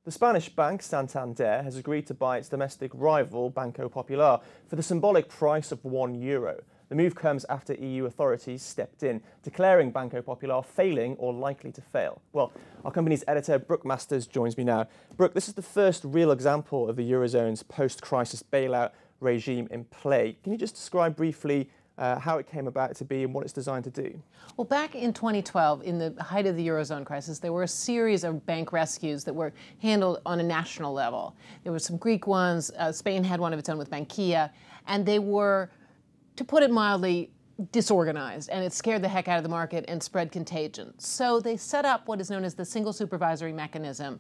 The Spanish bank Santander has agreed to buy its domestic rival Banco Popular for the symbolic price of €1. The move comes after EU authorities stepped in, declaring Banco Popular failing or likely to fail. Well, our company's editor, Brooke Masters, joins me now. Brooke, this is the first real example of the Eurozone's post-crisis bailout regime in play. Can you just describe briefly how it came about to be and what it's designed to do? Well, back in 2012, in the height of the Eurozone crisis, there were a series of bank rescues that were handled on a national level. There were some Greek ones, Spain had one of its own with Bankia, and they were, to put it mildly, disorganized, and it scared the heck out of the market and spread contagion. So they set up what is known as the single supervisory mechanism,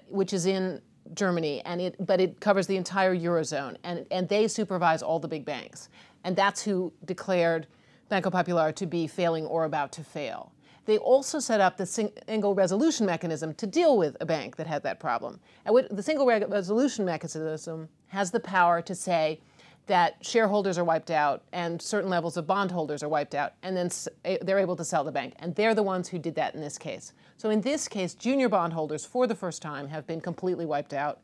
which is in Germany, but it covers the entire Eurozone, and they supervise all the big banks. And that's who declared Banco Popular to be failing or about to fail. They also set up the single resolution mechanism to deal with a bank that had that problem. And the single resolution mechanism has the power to say that shareholders are wiped out and certain levels of bondholders are wiped out, and then they're able to sell the bank. And they're the ones who did that in this case. So in this case, junior bondholders, for the first time, have been completely wiped out,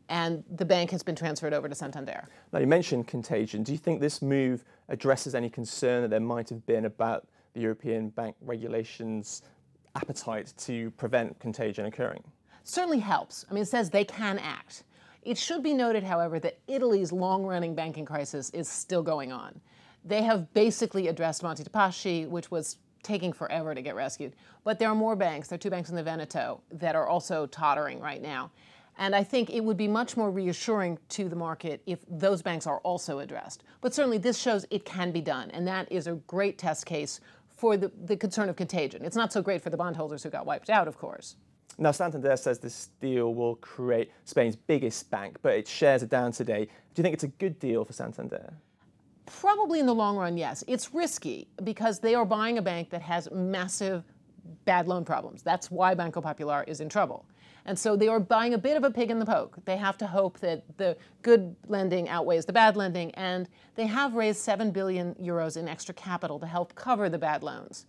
and the bank has been transferred over to Santander. Now, you mentioned contagion. Do you think this move addresses any concern that there might have been about the European bank regulations' appetite to prevent contagion occurring? Certainly helps. I mean, it says they can act. It should be noted, however, that Italy's long-running banking crisis is still going on. They have basically addressed Monte dei Paschi, which was taking forever to get rescued. But there are more banks. There are two banks in the Veneto that are also tottering right now. And I think it would be much more reassuring to the market if those banks are also addressed. But certainly this shows it can be done, and that is a great test case for the concern of contagion. It's not so great for the bondholders who got wiped out, of course. Now, Santander says this deal will create Spain's biggest bank, but its shares are down today. Do you think it's a good deal for Santander? Probably in the long run, yes. It's risky because they are buying a bank that has massive bad loan problems. That's why Banco Popular is in trouble. And so they are buying a bit of a pig in the poke. They have to hope that the good lending outweighs the bad lending, and they have raised €7 billion in extra capital to help cover the bad loans.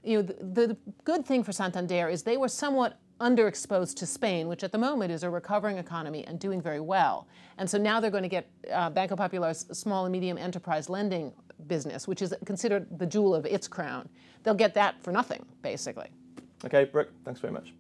You know, the good thing for Santander is they were somewhat underexposed to Spain, which at the moment is a recovering economy and doing very well. And so now they're going to get Banco Popular's small and medium enterprise lending business, which is considered the jewel of its crown. They'll get that for nothing, basically. Okay, Brooke, thanks very much.